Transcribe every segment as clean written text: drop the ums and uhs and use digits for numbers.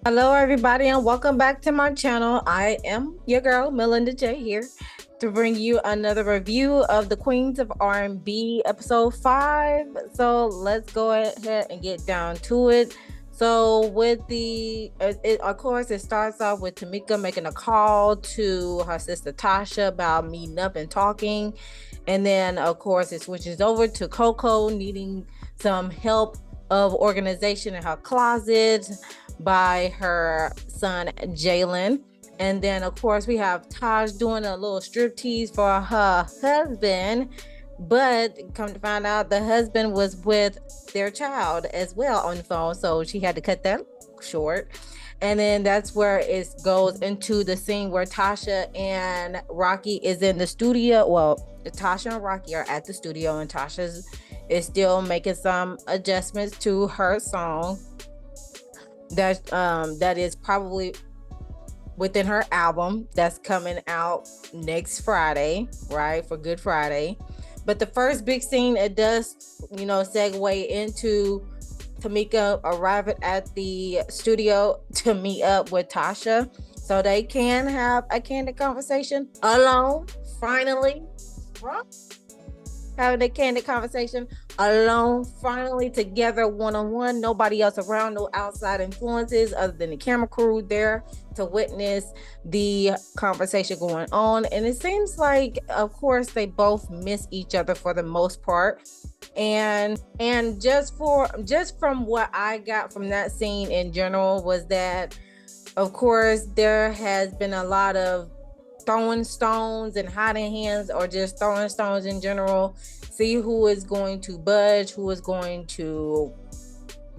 Hello, everybody, and welcome back to my channel. I am your girl, Molinda Jae, here to bring you another review of the Queens of R&B episode 5. So let's go ahead and get down to it. So with of course, it starts off with Tamika making a call to her sister Tasha about meeting up and talking. And then, of course, it switches over to Coco needing some help of organization in her closet by her son Jalen. And then, of course, we have Taj doing a little striptease for her husband. But come to find out, the husband was with their child as well on the phone. So she had to cut that short. And then that's where it goes into the scene where Tasha and Rocky is in the studio. Well, Tasha and Rocky are at the studio, and Tasha is still making some adjustments to her song that is probably within her album that's coming out next Friday, right, for Good Friday. But the first big scene, it does, segue into Tamika arriving at the studio to meet up with Tasha so they can have a candid conversation alone, finally. Right? Having a candid conversation alone, finally together, one-on-one, nobody else around, no outside influences other than the camera crew there to witness the conversation going on. And it seems like, of course, they both miss each other for the most part. And just from what I got from that scene in general was that, of course, there has been a lot of throwing stones and hiding hands, or just throwing stones in general. See who is going to budge, who is going to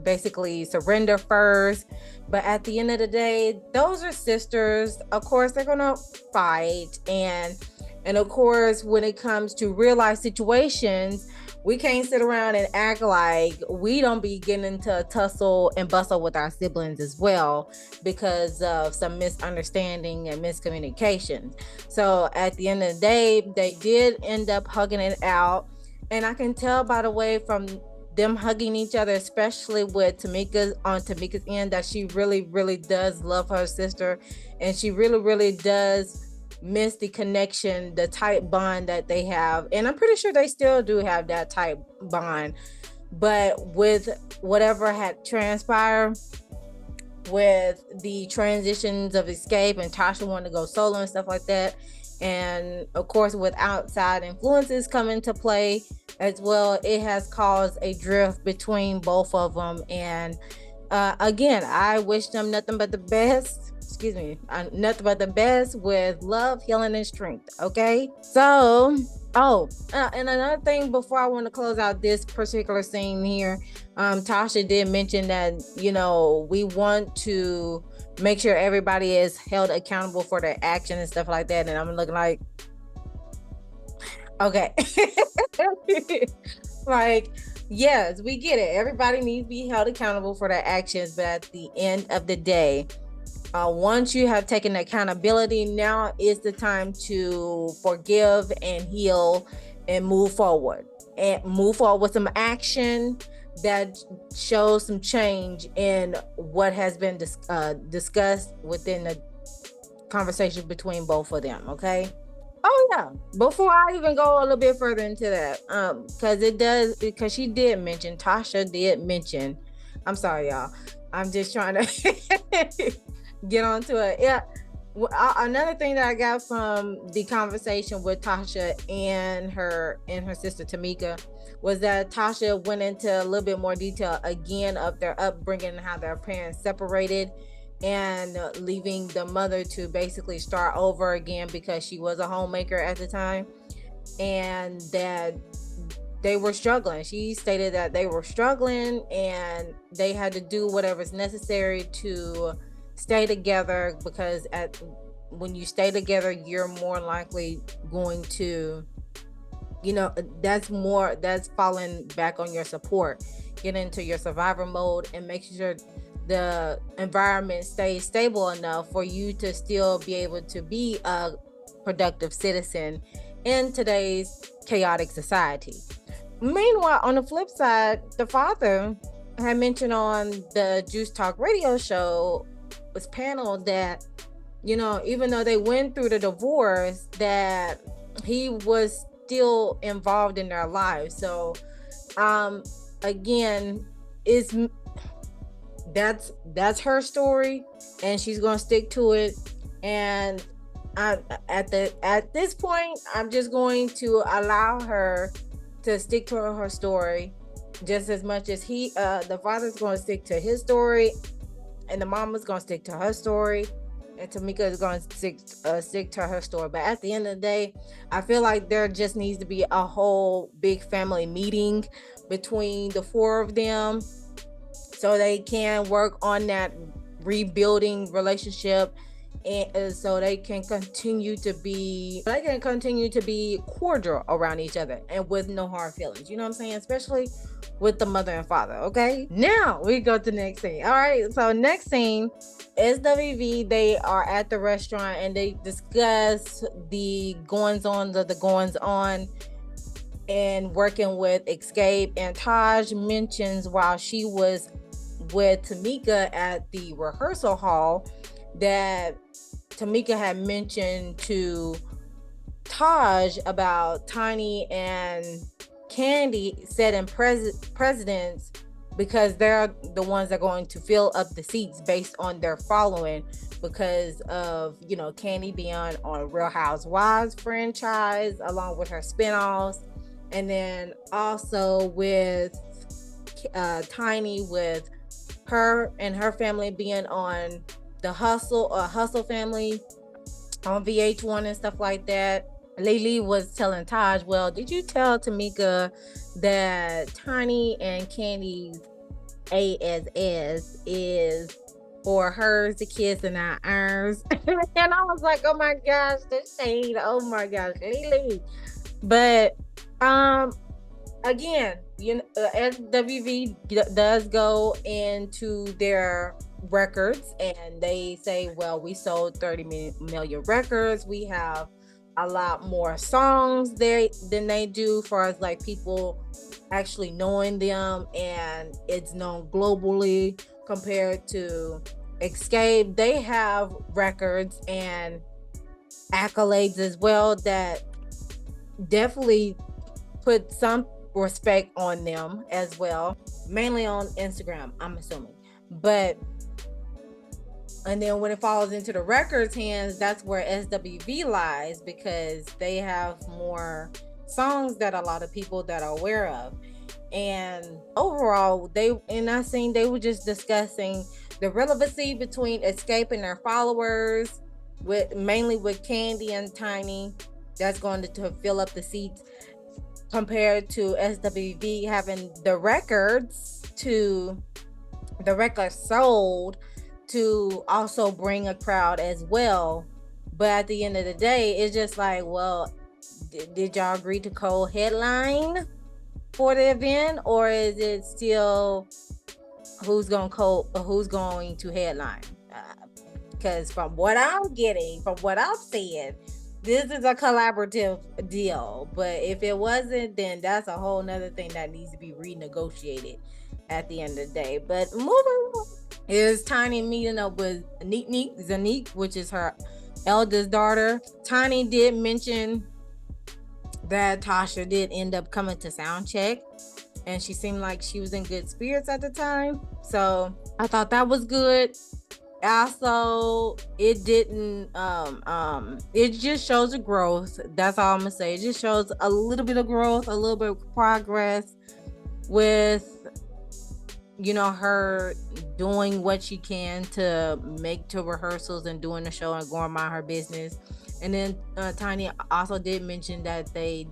basically surrender first. But at the end of the day, those are sisters. Of course, they're gonna fight, and of course, when it comes to real life situations, we can't sit around and act like we don't be getting into a tussle and bustle with our siblings as well because of some misunderstanding and miscommunication. So at the end of the day, they did end up hugging it out. And I can tell by the way from them hugging each other, especially with Tamika's end, that she really, really does love her sister. And she really, really does miss the connection, the tight bond that they have. And I'm pretty sure they still do have that tight bond. But with whatever had transpired with the transitions of Xscape and Tasha wanting to go solo and stuff like that, and of course with outside influences come into play as well, it has caused a drift between both of them. And again, I wish them nothing but the best. Excuse me, nothing but the best with love, healing, and strength. Okay, so and another thing before I want to close out this particular scene here, Tasha did mention that we want to make sure everybody is held accountable for their action and stuff like that. And I'm looking like, okay. Like, yes, we get it. Everybody needs to be held accountable for their actions. But at the end of the day, once you have taken accountability, now is the time to forgive and heal and move forward. And move forward with some action that shows some change in what has been discussed within the conversation between both of them. Okay. Oh yeah. Before I even go a little bit further into that, because she did mention, Tasha did mention. I'm sorry, y'all. I'm just trying to get onto it. Yeah. Another thing that I got from the conversation with Tasha and her sister Tamika was that Tasha went into a little bit more detail again of their upbringing and how their parents separated, and leaving the mother to basically start over again because she was a homemaker at the time, and that they were struggling. She stated that they were struggling and they had to do whatever's necessary to stay together, because when you stay together, you're more likely going to, that's falling back on your support. Get into your survivor mode and make sure the environment stays stable enough for you to still be able to be a productive citizen in today's chaotic society. Meanwhile, on the flip side, the father had mentioned on the Juice Talk radio show was panel that, you know, even though they went through the divorce, that he was still involved in their lives. So again, it's that's her story, and she's gonna stick to it. And at this point, I'm just going to allow her to stick to her story, just as much as the father's going to stick to his story, and the mama's going to stick to her story, and Tamika is going to stick to her story. But at the end of the day, I feel like there just needs to be a whole big family meeting between the four of them, so they can work on that rebuilding relationship, and so they can continue to be cordial around each other and with no hard feelings. You know what I'm saying? Especially with the mother and father. Okay, now we go to the next scene. All right, so next scene, SWV, they are at the restaurant and they discuss the goings on and working with Xscape. And Taj mentions while she was with Tamika at the rehearsal hall that Tamika had mentioned to Taj about Tiny and Candy setting precedents, because they're the ones that are going to fill up the seats based on their following, because of, you know, Candy being on Real Housewives franchise along with her spinoffs, and then also with Tiny, with her and her family being on the Hustle Family on VH1 and stuff like that. Lily was telling Taj, well, did you tell Tamika that Tiny and Candy's ASS is for hers to kiss and not ours? And I was like, oh my gosh, the shade. Oh my gosh, Lily. But again, you know, SWV does go into their records and they say, well, we sold 30 million records. We have a lot more songs there than they do, for as like people actually knowing them, and it's known globally compared to Xscape. They have records and accolades as well that definitely put some respect on them as well, mainly on Instagram, I'm assuming. But and then when it falls into the records hands, that's where SWV lies, because they have more songs that a lot of people that are aware of. And overall, they were just discussing the relevancy between Xscape and their followers, mainly with Candy and Tiny, that's going to fill up the seats, compared to SWV having the records sold to also bring a crowd as well. But at the end of the day, it's just like, well, did y'all agree to co-headline for the event, or is it still who's going to headline? Because from what I'm getting, from what I'm seeing, this is a collaborative deal. But if it wasn't, then that's a whole nother thing that needs to be renegotiated at the end of the day. But moving on, is Tiny meeting up with Zanique, which is her eldest daughter. Tiny did mention that Tasha did end up coming to sound check, and she seemed like she was in good spirits at the time. So I thought that was good. Also, it didn't it just shows a growth. That's all I'm gonna say. It just shows a little bit of growth, a little bit of progress with, you know, her doing what she can to make to rehearsals and doing the show and going about her business. And then Tiny also did mention that they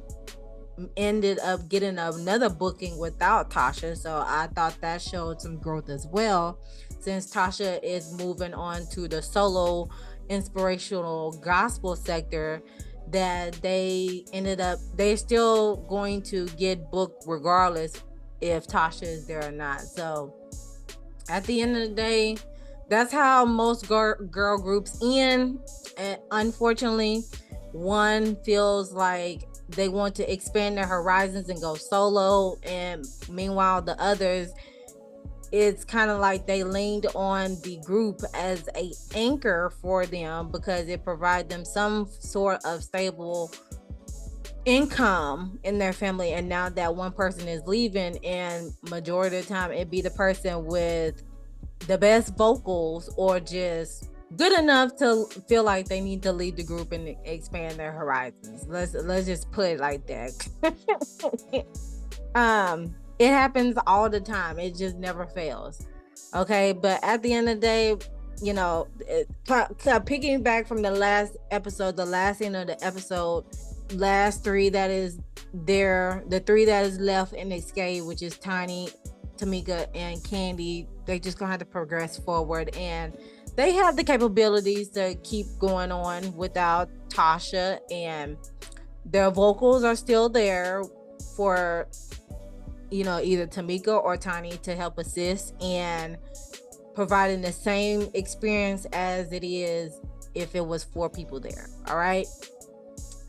ended up getting another booking without Tasha. So I thought that showed some growth as well, since Tasha is moving on to the solo inspirational gospel sector, that they're still going to get booked regardless if Tasha is there or not. So at the end of the day, that's how most girl groups end. And unfortunately, one feels like they want to expand their horizons and go solo, and meanwhile the others it's kind of like they leaned on the group as a anchor for them because it provides them some sort of stable income in their family. And now that one person is leaving, and majority of the time it be the person with the best vocals or just good enough to feel like they need to lead the group and expand their horizons. Let's just put it like that. It happens all the time. It just never fails. Okay, but at the end of the day, you know, picking back from the last episode, the last end of the episode, last three that is there, the three that is left in Xscape, which is Tiny, Tamika, and Candy, they just gonna have to progress forward, and they have the capabilities to keep going on without Tasha, and their vocals are still there for, you know, either Tamika or Tiny to help assist and providing the same experience as it is if it was 4 people there. All right.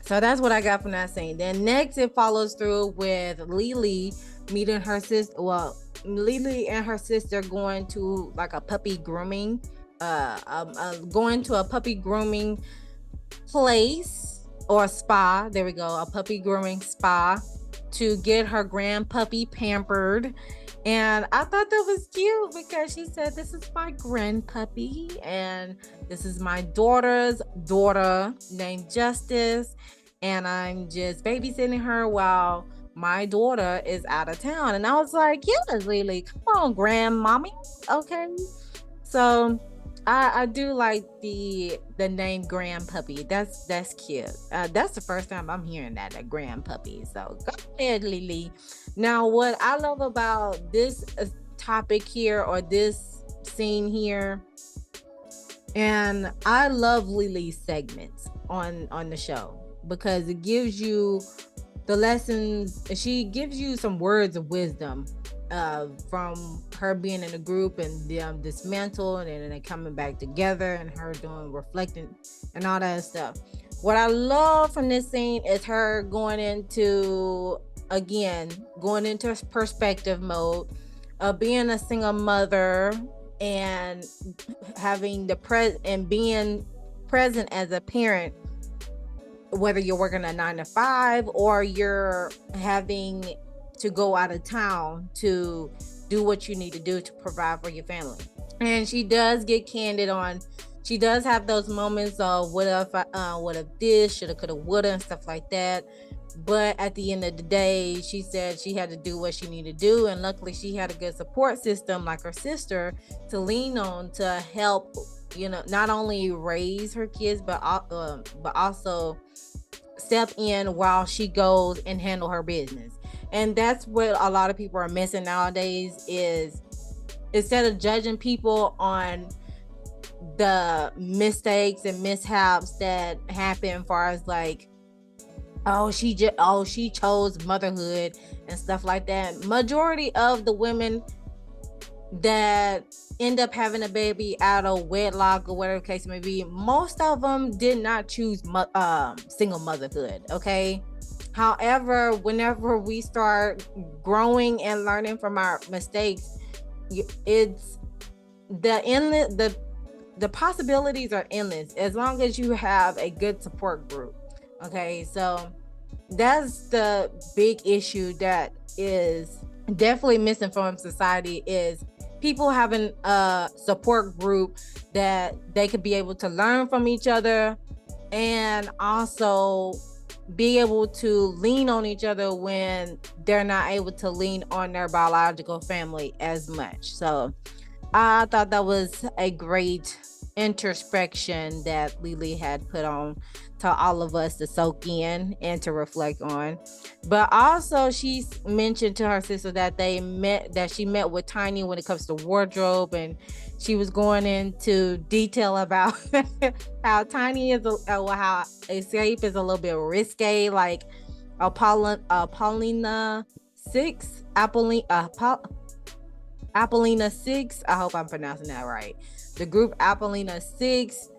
So that's what I got from that scene. Then next it follows through with Lily meeting her sister. Well, Lily and her sister going to like a puppy grooming, going to a puppy grooming place or spa. There we go. A puppy grooming spa to get her grand puppy pampered. And I thought that was cute because she said, "This is my grand puppy and this is my daughter's daughter named Justice, and I'm just babysitting her while my daughter is out of town." And I was like, "Yes, Lily, come on, grandmommy." Okay. So I do like the name grand puppy. That's cute. That's the first time I'm hearing that, a grand puppy. So go ahead, Lily. Now, what I love about this topic here, or this scene here, and I love Lily's segments on the show because it gives you the lessons. She gives you some words of wisdom from her being in a group and them dismantled and then coming back together, and her doing reflecting and all that stuff. What I love from this scene is her going into perspective mode of being a single mother and having and being present as a parent, whether you're working a 9 to 5 or you're having to go out of town to do what you need to do to provide for your family. And she does get candid on, she does have those moments of what if this, shoulda, coulda, woulda, and stuff like that. But at the end of the day, she said she had to do what she needed to do, and luckily she had a good support system like her sister to lean on to help, you know, not only raise her kids but also step in while she goes and handle her business. And that's what a lot of people are missing nowadays, is instead of judging people on the mistakes and mishaps that happen, as far as like, she chose motherhood and stuff like that. Majority of the women that end up having a baby out of wedlock or whatever the case may be, most of them did not choose single motherhood. Okay. However, whenever we start growing and learning from our mistakes, it's the possibilities are endless as long as you have a good support group. Okay, so that's the big issue that is definitely missing from society, is people having a support group that they could be able to learn from each other and also be able to lean on each other when they're not able to lean on their biological family as much. So I thought that was a great introspection that Lily had put on to all of us to soak in and to reflect on. But also she mentioned to her sister that she met with Tiny when it comes to wardrobe, and she was going into detail about how Tiny is how Xscape is a little bit risque, like Apollina 6, Apollina 6, I hope I'm pronouncing that right. The group Apollina 6,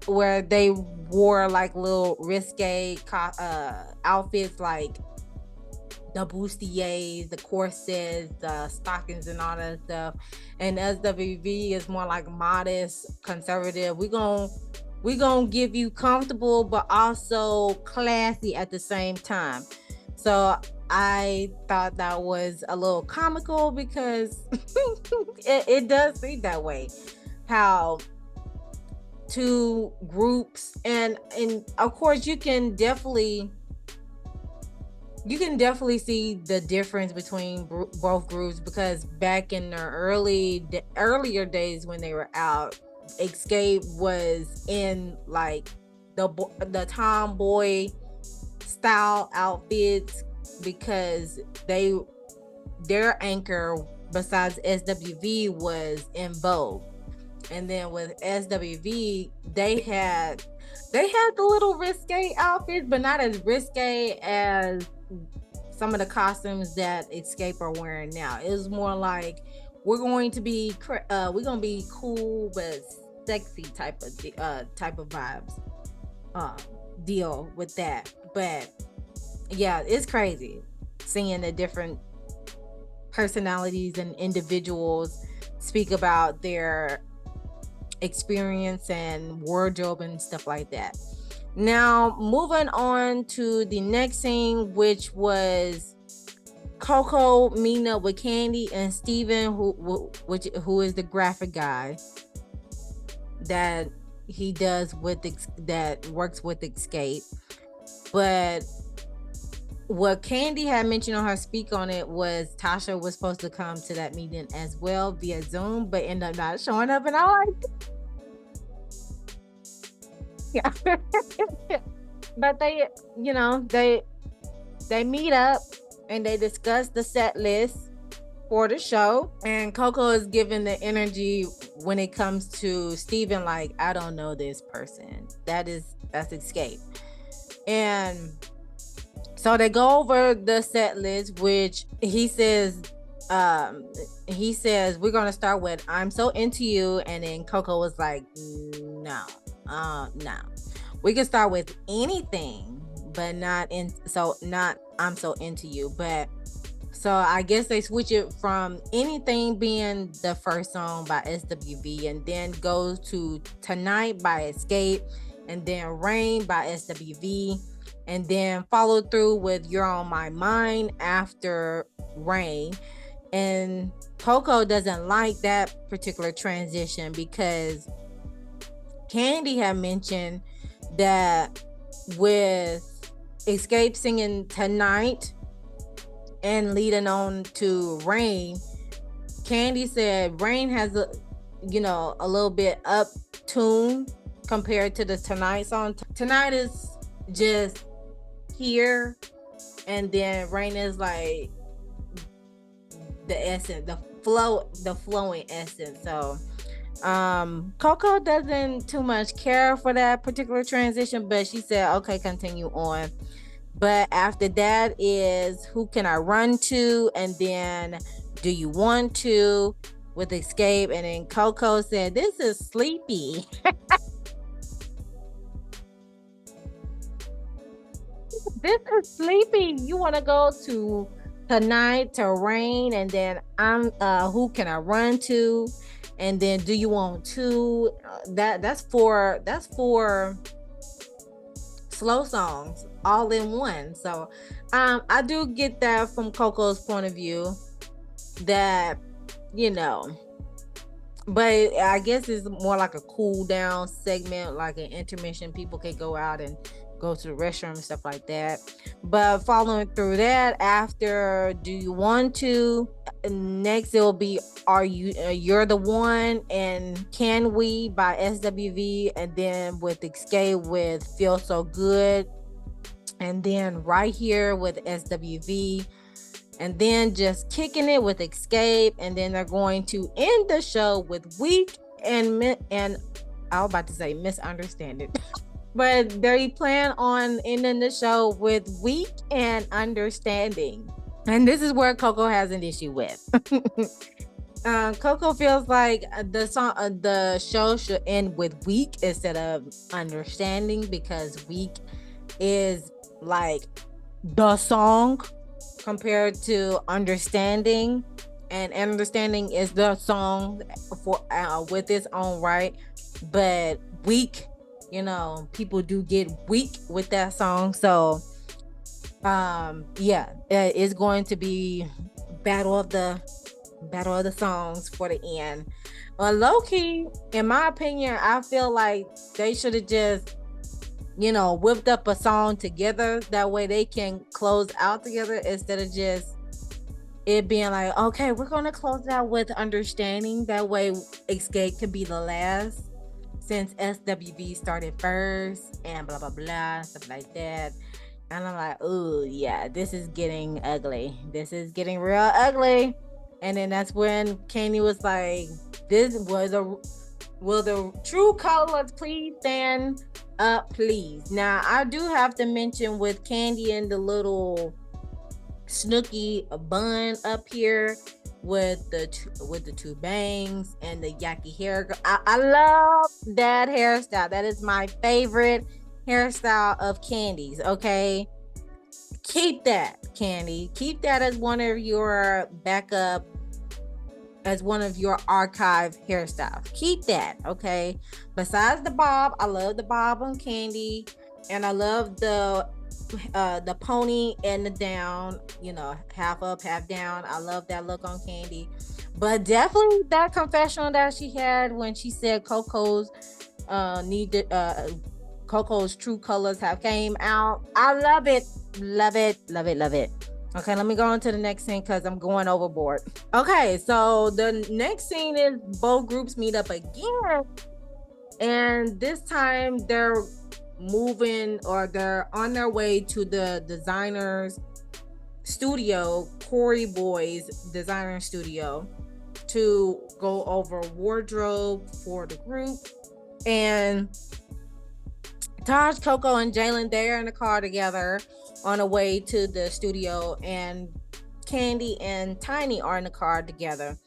where they wore like little risque outfits, like the bustiers, the corsets, the stockings, and all that stuff. And SWV is more like modest, conservative. We gonna give you comfortable, but also classy at the same time. So I thought that was a little comical because it does seem that way. How two groups, and of course you can definitely see the difference between both groups, because back in the earlier days when they were out, Xscape was in like the tomboy style outfits, because their anchor besides SWV was in Vogue. And then with SWV, they had the little risque outfits, but not as risque as some of the costumes that Xscape are wearing now. It was more like we're going to be cool but sexy type of vibes deal with that. But yeah, it's crazy seeing the different personalities and individuals speak about their experience and wardrobe and stuff like that. Now, moving on to the next scene, which was Coco meeting up with Candy and Steven, who is the graphic guy that he does that works with Xscape. But what Candy had mentioned on her speak on it was Tasha was supposed to come to that meeting as well via Zoom, but ended up not showing up. And I like, yeah. But they, they meet up and they discuss the set list for the show. And Coco is giving the energy when it comes to Steven, like, I don't know this person. That's Xscape. And so they go over the set list, which he says, we're going to start with I'm So Into You. And then Coco was like, no. We can start with anything, but not I'm So Into You. But so I guess they switch it from anything being the first song by SWV, and then goes to Tonight by Xscape, and then Rain by SWV, and then follow through with You're On My Mind after Rain. And Coco doesn't like that particular transition because Candy had mentioned that with Xscape singing Tonight and leading on to Rain, Candy said Rain has a little bit up tune compared to the Tonight song. Tonight is just here, and then Rain is like the essence, the flowing essence. So Coco doesn't too much care for that particular transition, but she said okay, continue on. But after that is Who Can I Run To, and then Do You Want To with Xscape. And then Coco said this is sleepy. This is sleepy. You want to go to Tonight, to Rain, and then I'm Who Can I Run To, and then Do You Want To. That's four slow songs all in one. So I do get that from Coco's point of view, that but I guess it's more like a cool down segment, like an intermission. People can go out and go to the restroom and stuff like that. But following through that, after Do You Want To, next it will be You're the One and Can We by SWV, and then with Xscape with Feel So Good, and then Right Here with SWV, and then Just Kicking It with Xscape, and then they're going to end the show with Weak and I was about to say Misunderstanding. But they plan on ending the show with Weak and Understanding. And this is where Coco has an issue with. Coco feels like the show should end with Weak instead of Understanding, because Weak is like the song compared to Understanding. And Understanding is the song for with its own right, but Weak, people do get weak with that song. So yeah, it's going to be battle of the songs for the end. Low key, in my opinion, I feel like they should have just whipped up a song together. That way they can close out together instead of just it being like, okay, we're gonna close it out with Understanding. That way Escape could be the last, since SWV started first and blah blah blah, stuff like that. And I'm like, oh yeah, this is getting ugly. This is getting real ugly. And then that's when Kanye was like, this was will the true colors please stand up, please. Now I do have to mention with Candy and the little Snooki bun up here with the two bangs and the yaki hair. I love that hairstyle. That is my favorite hairstyle of Candy's. Okay, keep that, Candy. Keep that as one of your backup, as one of your archive hairstyles. Keep that, okay? Besides the bob, I love the bob on Candy, and I love the pony and the down, half up, half down. I love that look on Candy. But definitely that confessional that she had when she said Coco's Coco's true colors have came out. I love it. Love it. Love it. Love it. Okay, let me go on to the next scene because I'm going overboard. Okay, so the next scene is both groups meet up again. And this time they're moving, or they're on their way to the designer's studio, Corey Boy's designer studio, to go over wardrobe for the group. And Taj, Coco, and Jalen, they're in the car together on the way to the studio, and Candy and Tiny are in the car together.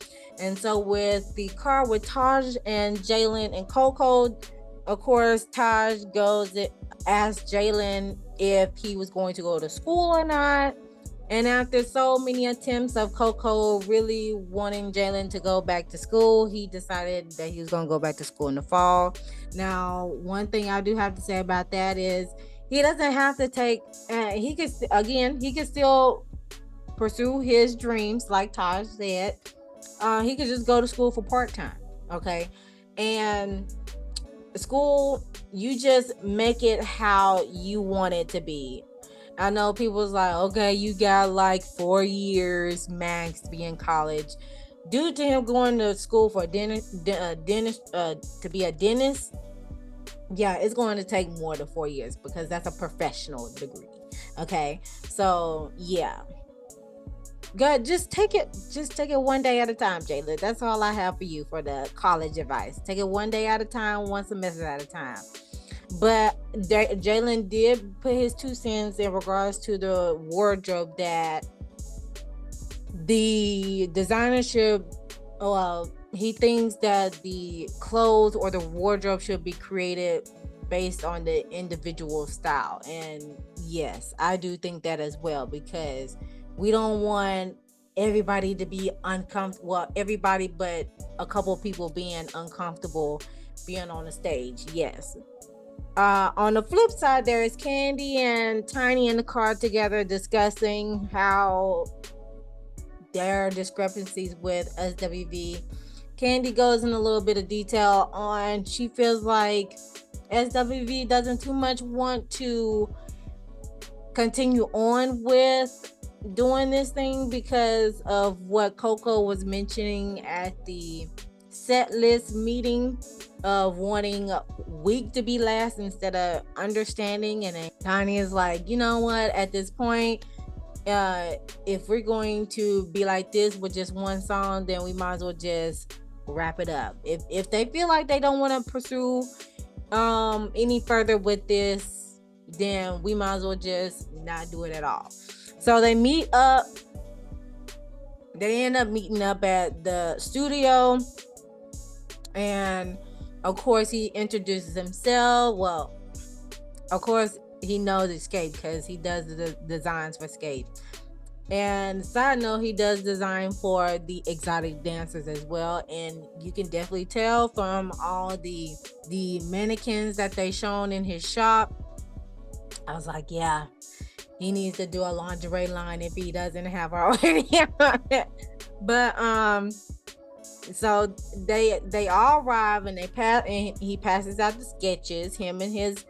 And so with the car with Taj and Jalen and Coco, of course, Taj goes to ask Jalen if he was going to go to school or not. And after so many attempts of Coco really wanting Jalen to go back to school, he decided that he was going to go back to school in the fall. Now, one thing I do have to say about that is he doesn't have to take, he could still pursue his dreams, like Taj said. He could just go to school for part-time, okay? And school, you just make it how you want it to be. I know people's like, okay, you got like 4 years max to be in college. Due to him going to school for to be a dentist, yeah, it's going to take more than 4 years because that's a professional degree. Okay, so yeah, good. Just take it one day at a time, Jayla. That's all I have for you for the college advice. Take it one day at a time, one semester at a time. But Jalen did put his 2 cents in regards to the wardrobe, that the designer should, he thinks that the clothes or the wardrobe should be created based on the individual style. And yes, I do think that as well, because we don't want everybody to be uncomfortable. Well, everybody but a couple of people being uncomfortable being on the stage. Yes. On the flip side, there is Candy and Tiny in the car together discussing how their discrepancies with SWV. Candy goes in a little bit of detail on, she feels like SWV doesn't too much want to continue on with doing this thing because of what Coco was mentioning at the set list meeting of wanting Weak to be last instead of Understanding. And then Tiny is like, you know what, at this point, if we're going to be like this with just one song, then we might as well just wrap it up. If they feel like they don't want to pursue any further with this, then we might as well just not do it at all. So they meet up. They end up meeting up at the studio, and of course he introduces himself. Well, of course he knows Xscape because he does the designs for Xscape. And side note, he does design for the exotic dancers as well, and you can definitely tell from all the mannequins that they shown in his shop. I was like, yeah, he needs to do a lingerie line if he doesn't have already. But so they all arrive and they pass, and he passes out the sketches. Him and his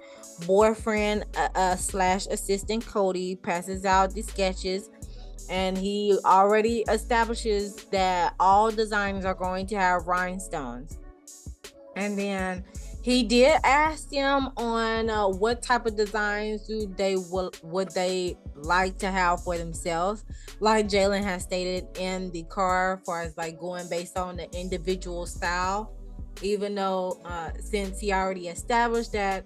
boyfriend slash assistant Cody passes out the sketches, and he already establishes that all designs are going to have rhinestones. And then he did ask them on what type of designs would they like to have for themselves. Like Jalen has stated in the car, as far as like going based on the individual style. Even though since he already established that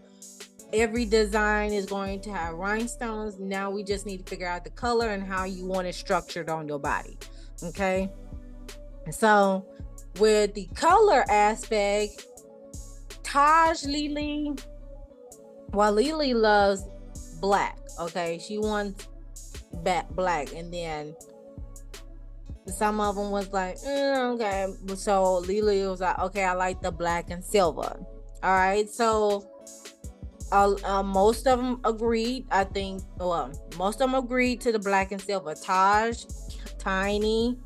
every design is going to have rhinestones, now we just need to figure out the color and how you want it structured on your body. Okay, so with the color aspect, Lily loves black. Okay, she wants black, and then some of them was like, okay. So Lily was like, okay, I like the black and silver. All right, so most of them agreed. I think, well, most of them agreed to the black and silver. Tiny,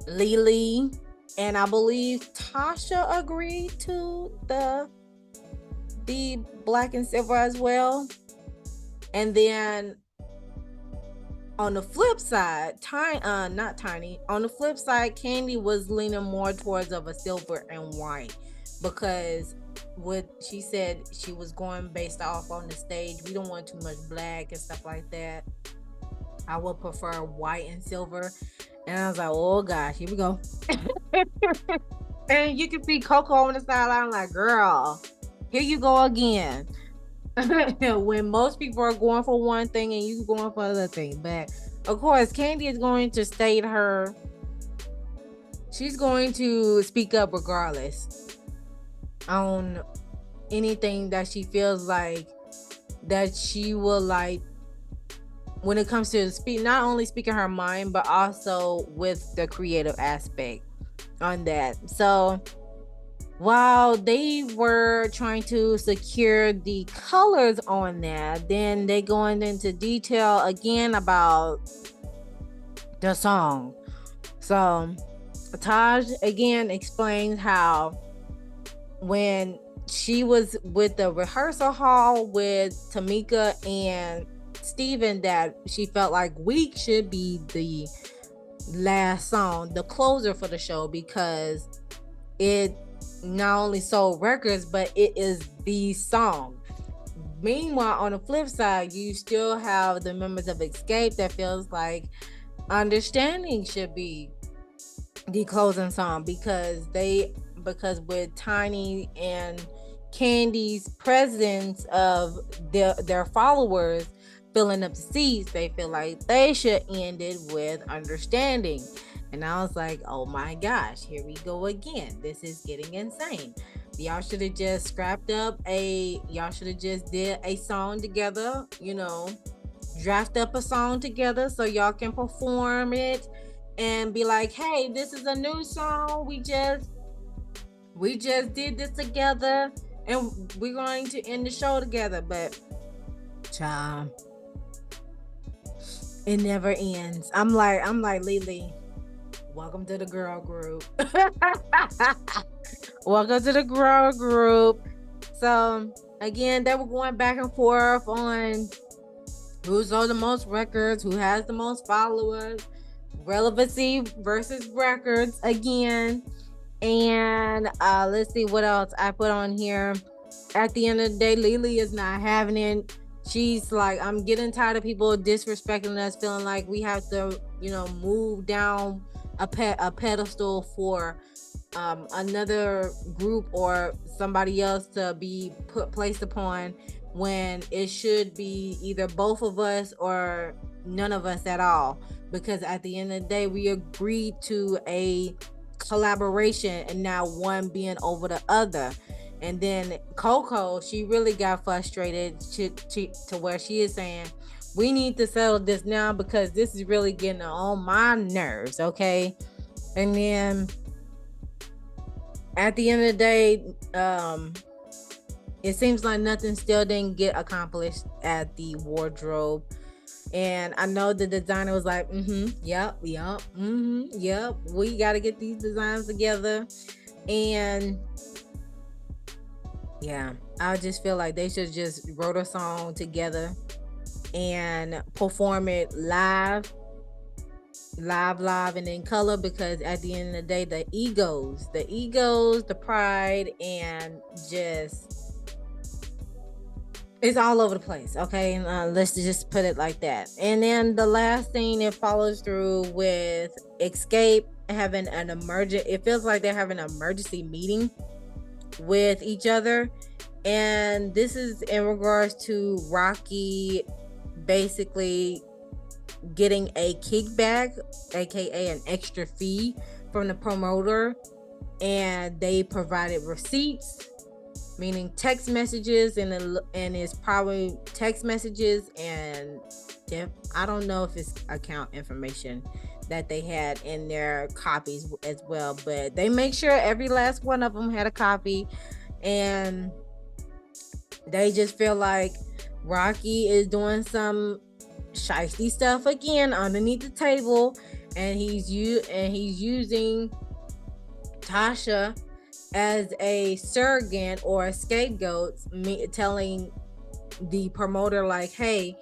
Lily, and I believe Tasha agreed to the black and silver as well. And then on the flip side, on the flip side, Candy was leaning more towards of a silver and white, because what she said, she was going based off on the stage. We don't want too much black and stuff like that. I would prefer white and silver. And I was like, oh gosh, here we go. And you can see Coco on the sideline like, girl, here you go again. When most people are going for one thing and you going for another thing. But of course, Candy is going to state she's going to speak up regardless on anything that she feels like that she will like when it comes to not only speaking her mind, but also with the creative aspect on that. So while they were trying to secure the colors on that, then they going into detail again about the song. So Taj again explains how when she was with the rehearsal hall with Tamika and Steven, that she felt like Week should be the last song, the closer for the show, because it not only sold records, but it is the song. Meanwhile, on the flip side, you still have the members of Xscape that feels like Understanding should be the closing song, because with Tiny and Candy's presence of their followers filling up the seats, they feel like they should end it with Understanding. And I was like, oh my gosh, here we go again. This is getting insane. Y'all should have just y'all should have just did a song together, draft up a song together so y'all can perform it and be like, hey, this is a new song. We just did this together and we're going to end the show together. But child, it never ends. I'm like Lily, welcome to the girl group. Welcome to the girl group. So again, they were going back and forth on who sold the most records, who has the most followers, relevancy versus records again. And let's see what else I put on here. At the end of the day, Lily is not having it. She's like, I'm getting tired of people disrespecting us, feeling like we have to, move down a pedestal for another group or somebody else to be placed upon, when it should be either both of us or none of us at all. Because at the end of the day, we agreed to a collaboration and now one being over the other. And then Coco, she really got frustrated to where she is saying, We need to settle this now because this is really getting on my nerves, okay? And then at the end of the day, it seems like nothing still didn't get accomplished at the wardrobe. And I know the designer was like, yep, we got to get these designs together. And yeah, I just feel like they should just wrote a song together and perform it live, and in color, because at the end of the day, the egos, the pride, and just it's all over the place. Okay, let's just put it like that. And then the last thing, it follows through with Xscape having an emergent. It feels like they're having an emergency meeting with each other, and this is in regards to Rocky basically getting a kickback, aka an extra fee from the promoter, and they provided receipts, meaning text messages, and it's probably text messages, and I don't know if it's account information that they had in their copies as well, but they make sure every last one of them had a copy. And they just feel like Rocky is doing some shiesty stuff again underneath the table, and he's using Tasha as a surrogate or a scapegoat, telling the promoter like, hey,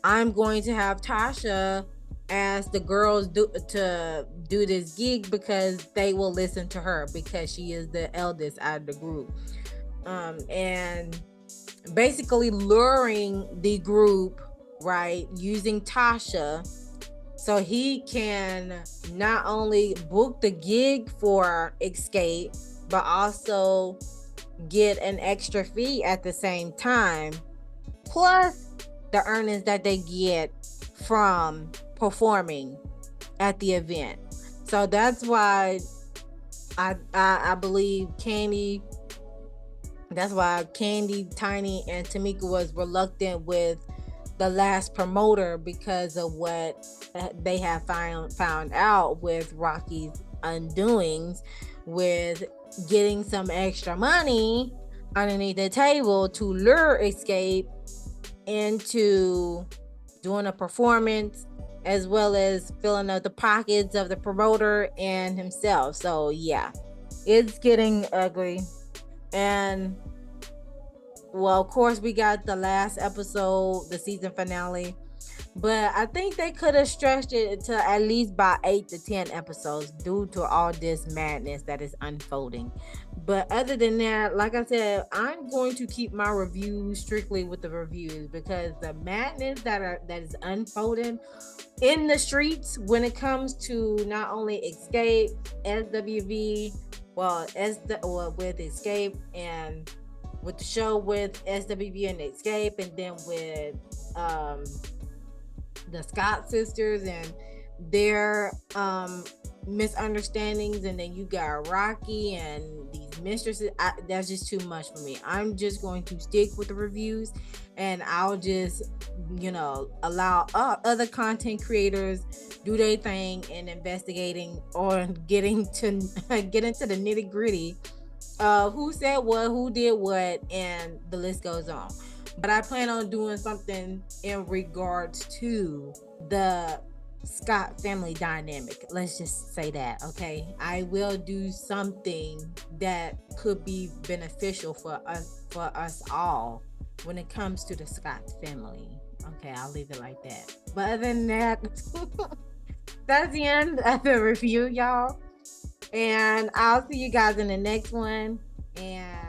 I'm going to have Tasha ask the girls to do this gig because they will listen to her because she is the eldest out of the group, and basically luring the group, right, using Tasha so he can not only book the gig for Xscape but also get an extra fee at the same time, plus the earnings that they get from performing at the event. So that's why I believe Candy, Tiny, and Tamika was reluctant with the last promoter because of what they have found out with Rocky's undoings, with getting some extra money underneath the table to lure Xscape into doing a performance, as well as filling up the pockets of the promoter and himself. So yeah, it's getting ugly. And well, of course, we got the last episode, the season finale, but I think they could have stretched it to at least by 8 to 10 episodes due to all this madness that is unfolding. But other than that, like I said, I'm going to keep my reviews strictly with the reviews, because the madness that is unfolding in the streets when it comes to not only Xscape, SWV, with Xscape, and with the show with SWV and Xscape, and then with the Scott sisters and their misunderstandings, and then you got Rocky and these mistresses. That's just too much for me. I'm just going to stick with the reviews, and I'll just allow other content creators do their thing in investigating or getting into the nitty gritty of who said what, who did what, and the list goes on. But I plan on doing something in regards to the Scott family dynamic. Let's just say that, okay? I will do something that could be beneficial for us all when it comes to the Scott family. Okay, I'll leave it like that. But other than that, that's the end of the review, y'all. And I'll see you guys in the next one. And